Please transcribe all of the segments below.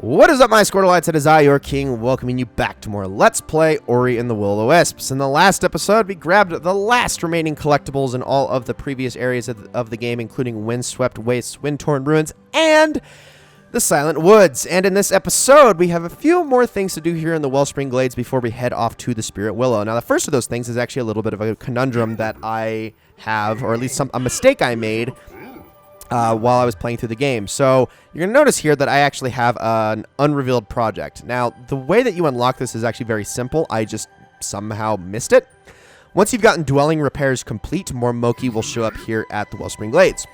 What is up, my Squirtleites? It is I, your king, welcoming you back to more Let's Play Ori and the Willow Wisps. In the last episode, we grabbed the last remaining collectibles in all of the previous areas of the game, including Windswept Wastes, Wind-Torn Ruins, and the Silent Woods. And in this episode, we have a few more things to do here in the Wellspring Glades before we head off to the Spirit Willow. Now, the first of those things is actually a little bit of a conundrum that I have, or at least a mistake I made while I was playing through the game. So you're going to notice here that I actually have an unrevealed project. Now, the way that you unlock this is actually very simple. I just somehow missed it. Once you've gotten dwelling repairs complete, more Moki will show up here at the Wellspring Glades.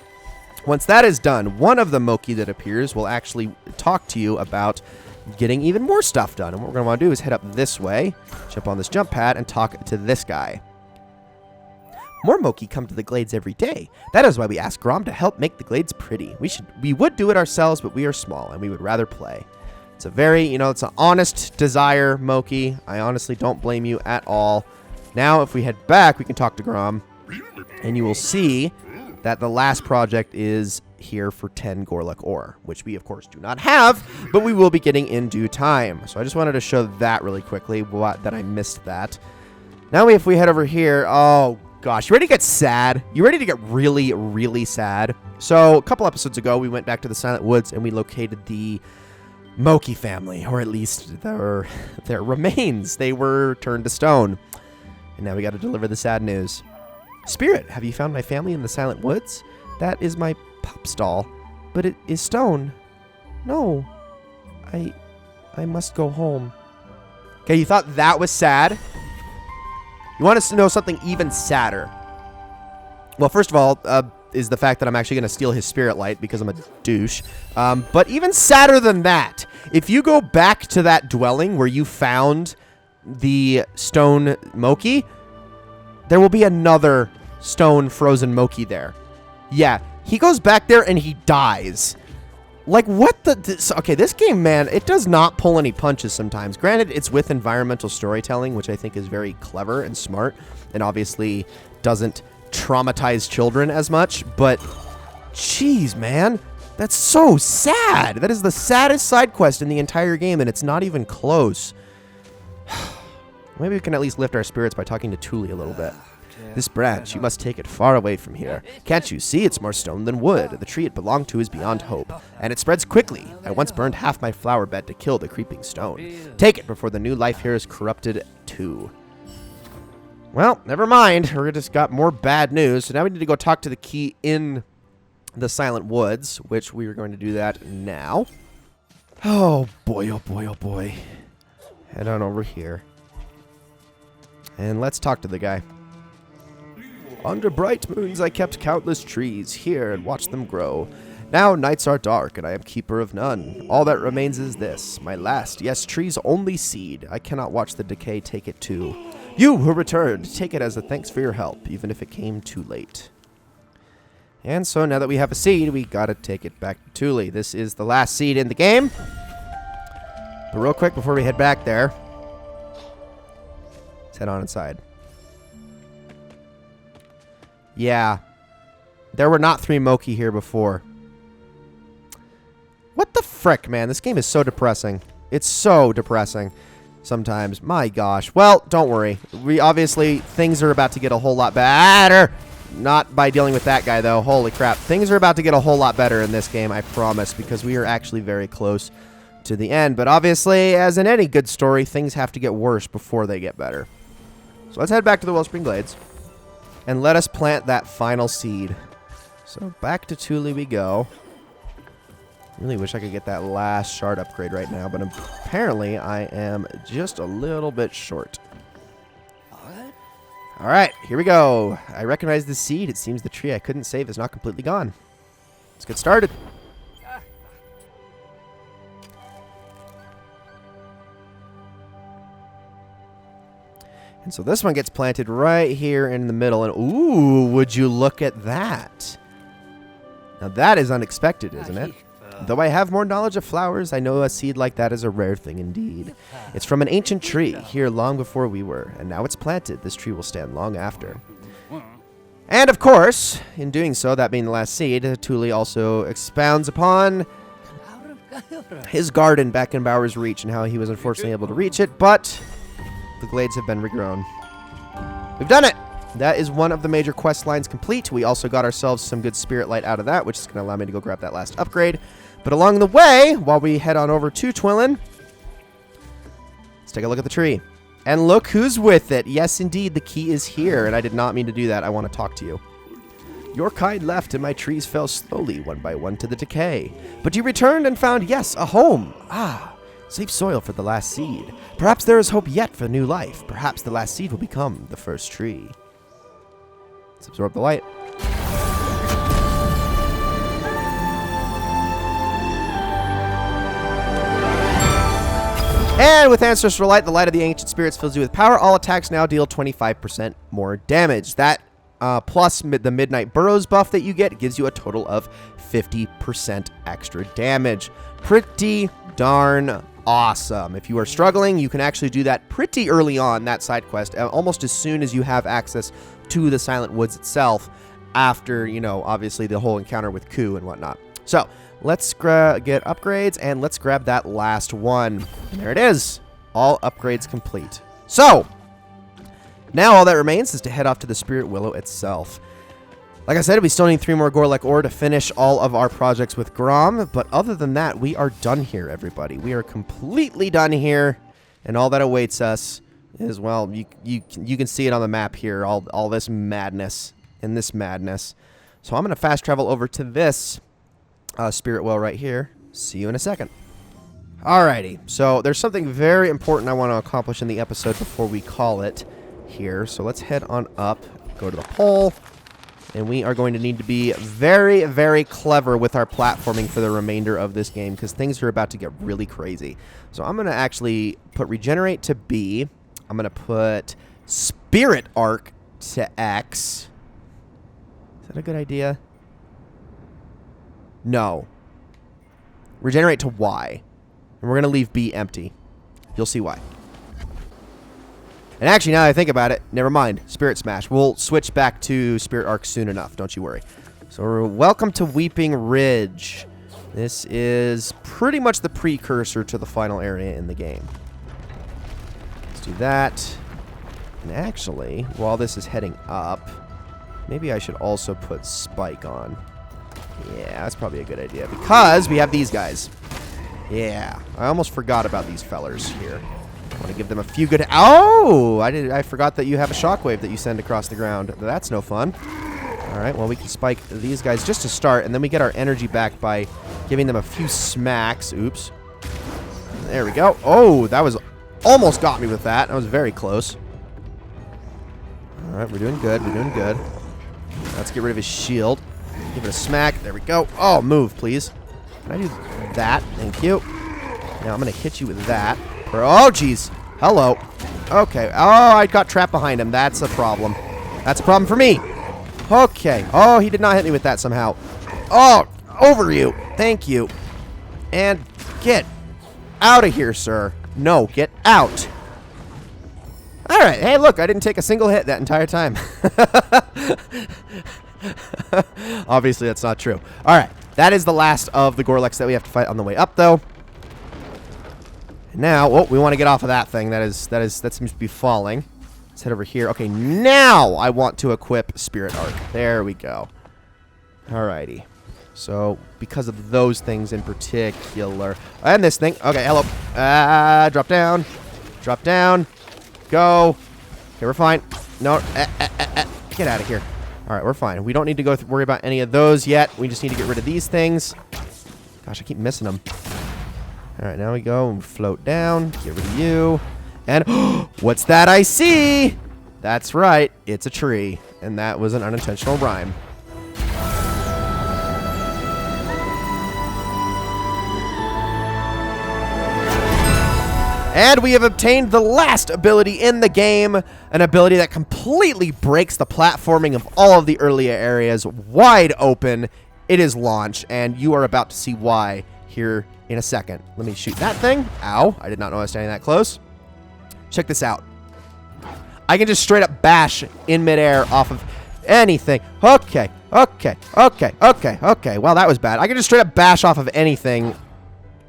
Once that is done, one of the Moki that appears will actually talk to you about getting even more stuff done. And what we're going to want to do is head up this way, jump on this jump pad, and talk to this guy. More Moki come to the glades every day. That is why we asked Grom to help make the glades pretty. We would do it ourselves, but we are small and we would rather play. It's a very, it's an honest desire, Moki. I honestly don't blame you at all. Now, if we head back, we can talk to Grom, and you will see that the last project is here for 10 Gorlek ore, which we, of course, do not have, but we will be getting in due time. So I just wanted to show that really quickly, that I missed that. Now, if we head over here, oh, gosh, you ready to get sad? You ready to get really, really sad? So, a couple episodes ago, we went back to the Silent Woods and we located the Moki family, or at least their remains. They were turned to stone. And now we got to deliver the sad news. Spirit, have you found my family in the Silent Woods? That is my pop stall, but it is stone. No, I must go home. Okay, you thought that was sad? You want us to know something even sadder? Well, first of all, is the fact that I'm actually going to steal his spirit light because I'm a douche. But even sadder than that, if you go back to that dwelling where you found the stone Moki, there will be another stone frozen Moki there. Yeah, he goes back there and he dies. Like, what the... Okay, this game, man, it does not pull any punches sometimes. Granted, it's with environmental storytelling, which I think is very clever and smart, and obviously doesn't traumatize children as much, but... Jeez, man. That's so sad. That is the saddest side quest in the entire game, and it's not even close. Maybe we can at least lift our spirits by talking to Thule a little bit. This branch, you must take it far away from here. Can't you see it's more stone than wood? The tree it belonged to is beyond hope, and it spreads quickly. I once burned half my flower bed to kill the creeping stone. Take it before the new life here is corrupted too. Well, never mind. We just got more bad news. So now we need to go talk to the key in the Silent Woods, which we are going to do that now. Oh boy, oh boy, oh boy. Head on over here. And let's talk to the guy. Under bright moons I kept countless trees here and watched them grow. Now nights are dark and I am keeper of none. All that remains is this, my last, yes, tree's only seed. I cannot watch the decay take it too. You who returned, take it as a thanks for your help, even if it came too late. And so now that we have a seed, we gotta take it back to Thule. This is the last seed in the game. But real quick before we head back there, let's head on inside. Yeah. There were not 3 Moki here before. What the frick, man? This game is so depressing. It's so depressing sometimes. My gosh. Well, don't worry. Obviously, things are about to get a whole lot better. Not by dealing with that guy, though. Holy crap. Things are about to get a whole lot better in this game, I promise, because we are actually very close to the end. But obviously, as in any good story, things have to get worse before they get better. So let's head back to the Wellspring Glades. And let us plant that final seed. So back to Thule we go. Really wish I could get that last shard upgrade right now, but apparently I am just a little bit short. Alright, here we go. I recognize the seed. It seems the tree I couldn't save is not completely gone. Let's get started. And so this one gets planted right here in the middle. And ooh, would you look at that? Now that is unexpected, isn't it? Though I have more knowledge of flowers, I know a seed like that is a rare thing indeed. It's from an ancient tree, here long before we were. And now it's planted. This tree will stand long after. And of course, in doing so, that being the last seed, Thule also expounds upon his garden back in Bower's Reach and how he was unfortunately able to reach it, but the glades have been regrown. We've done it! That is one of the major quest lines complete. We also got ourselves some good spirit light out of that, which is going to allow me to go grab that last upgrade. But along the way, while we head on over to Twillin, let's take a look at the tree. And look who's with it. Yes, indeed, the key is here, and I did not mean to do that. I want to talk to you. Your kind left, and my trees fell slowly, one by one, to the decay. But you returned and found, yes, a home. Ah, safe soil for the last seed. Perhaps there is hope yet for new life. Perhaps the last seed will become the first tree. Let's absorb the light. And with Ancestral Light, the light of the ancient spirits fills you with power. All attacks now deal 25% more damage. That plus the Midnight Burrows buff that you get gives you a total of 50% extra damage. Pretty darn awesome. If you are struggling, you can actually do that pretty early on, that side quest, almost as soon as you have access to the Silent Woods itself after, you know, obviously the whole encounter with Ku and whatnot. So let's get upgrades, and let's grab that last one. And there it is. All upgrades complete. So now all that remains is to head off to the Spirit Willow itself. Like I said, we still need 3 more Gorlek ore to finish all of our projects with Grom, but other than that, we are done here, everybody. We are completely done here, and all that awaits us is, well, you can see it on the map here, all this madness and this madness. So I'm going to fast travel over to this Spirit Well right here. See you in a second. Alrighty, so there's something very important I want to accomplish in the episode before we call it here. So let's head on up, go to the pole, and we are going to need to be very, very clever with our platforming for the remainder of this game, because things are about to get really crazy. So I'm going to actually put Regenerate to B. I'm going to put Spirit Arc to X. Is that a good idea? No. Regenerate to Y. And we're going to leave B empty. You'll see why. And actually, now that I think about it, never mind. Spirit Smash. We'll switch back to Spirit Arc soon enough. Don't you worry. So welcome to Weeping Ridge. This is pretty much the precursor to the final area in the game. Let's do that. And actually, while this is heading up, maybe I should also put Spike on. Yeah, that's probably a good idea, because we have these guys. Yeah, I almost forgot about these fellers here. I want to give them a few good... Oh! I forgot that you have a shockwave that you send across the ground. That's no fun. Alright, well, we can spike these guys just to start, and then we get our energy back by giving them a few smacks. Oops. There we go. Oh, that was... Almost got me with that. That was very close. Alright, we're doing good. We're doing good. Let's get rid of his shield. Give it a smack. There we go. Oh, move, please. Can I do that? Thank you. Now I'm going to hit you with that. Oh, jeez. Hello. Okay. Oh, I got trapped behind him. That's a problem. That's a problem for me. Okay. Oh, he did not hit me with that somehow. Oh, over you. Thank you. And get out of here, sir. No, get out. All right. Hey, look. I didn't take a single hit that entire time. Obviously, that's not true. All right. That is the last of the Gorleks that we have to fight on the way up, though. Now, oh, we want to get off of that thing. That seems to be falling. Let's head over here. Okay, now I want to equip Spirit Arc. There we go. Alrighty. So, because of those things in particular, and this thing. Okay, hello. Drop down. Drop down. Go. Okay, we're fine. No, get out of here. All right, we're fine. We don't need to go worry about any of those yet. We just need to get rid of these things. Gosh, I keep missing them. All right, now we go and float down. Get rid of you. And what's that I see? That's right. It's a tree. And that was an unintentional rhyme. And we have obtained the last ability in the game, an ability that completely breaks the platforming of all of the earlier areas wide open. It is launch, and you are about to see why here in a second. Let me shoot that thing. Ow, I did not know I was standing that close. Check this out. I can just straight up bash in midair off of anything. Okay. Well, that was bad. I can just straight up bash off of anything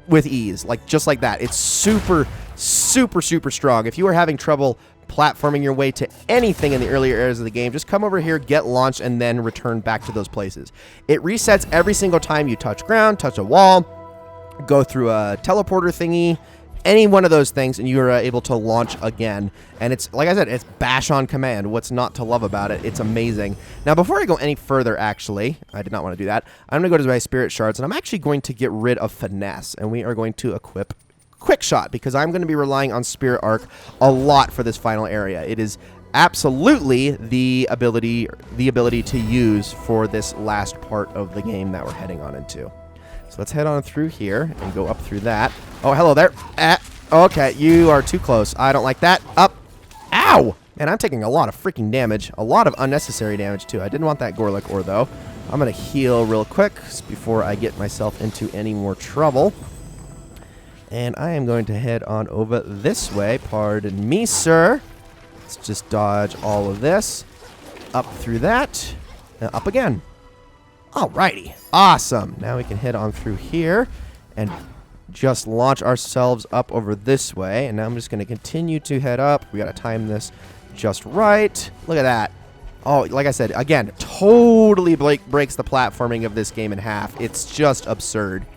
with ease, like just like that. It's super, super, super strong. If you are having trouble platforming your way to anything in the earlier areas of the game, just come over here, get launched, and then return back to those places. It resets every single time you touch ground, touch a wall, go through a teleporter thingy, any one of those things, and you are able to launch again. And it's, like I said, it's bash on command. What's not to love about it? It's amazing. Now, before I go any further, actually, I did not want to do that. I'm going to go to my spirit shards, and I'm actually going to get rid of finesse, and we are going to equip quick shot, because I'm going to be relying on spirit arc a lot for this final area. It is absolutely the ability to use for this last part of the game that we're heading on into. So let's head on through here and go up through that. Oh, hello there. Okay, you are too close. I don't like that. Up. Ow! Man, I'm taking a lot of freaking damage. A lot of unnecessary damage, too. I didn't want that Gorlick ore, though. I'm going to heal real quick before I get myself into any more trouble. And I am going to head on over this way. Pardon me, sir. Let's just dodge all of this. Up through that. Now up again. Alrighty. Awesome. Now we can head on through here and just launch ourselves up over this way. And now I'm just going to continue to head up. We got to time this just right. Look at that. Oh, like I said, again, totally breaks the platforming of this game in half. It's just absurd.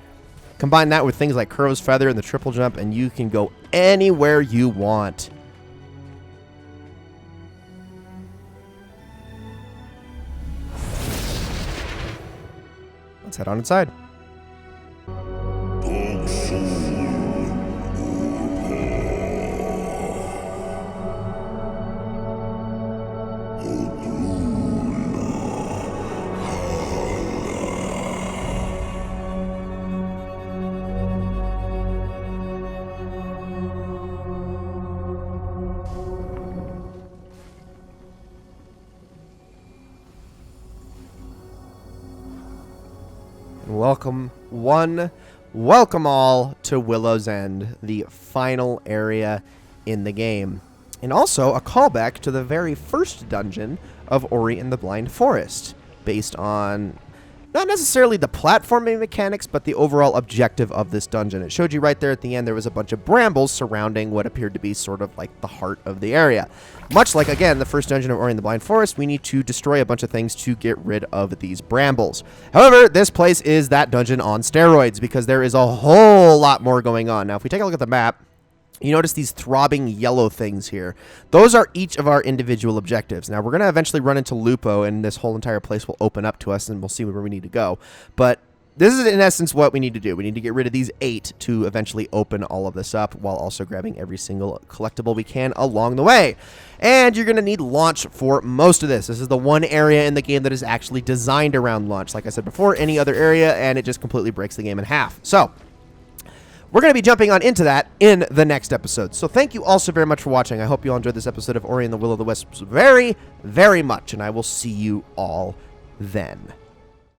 Combine that with things like Crow's Feather and the triple jump, and you can go anywhere you want. Let's head on inside. Welcome all to Willow's End, the final area in the game. And also a callback to the very first dungeon of Ori and the Blind Forest, based on not necessarily the platforming mechanics, but the overall objective of this dungeon. It showed you right there at the end there was a bunch of brambles surrounding what appeared to be sort of like the heart of the area. Much like, again, the first dungeon of Ori and the Blind Forest, we need to destroy a bunch of things to get rid of these brambles. However, this place is that dungeon on steroids, because there is a whole lot more going on. Now, if we take a look at the map, you notice these throbbing yellow things here. Those are each of our individual objectives. Now, we're going to eventually run into Lupo, and this whole entire place will open up to us, and we'll see where we need to go. But this is, in essence, what we need to do. We need to get rid of these 8 to eventually open all of this up, while also grabbing every single collectible we can along the way. And you're going to need launch for most of this. This is the one area in the game that is actually designed around launch. Like I said before, any other area, and it just completely breaks the game in half. So we're going to be jumping on into that in the next episode. So thank you all so very much for watching. I hope you all enjoyed this episode of Ori and the Will of the Wisps very, very much, and I will see you all then.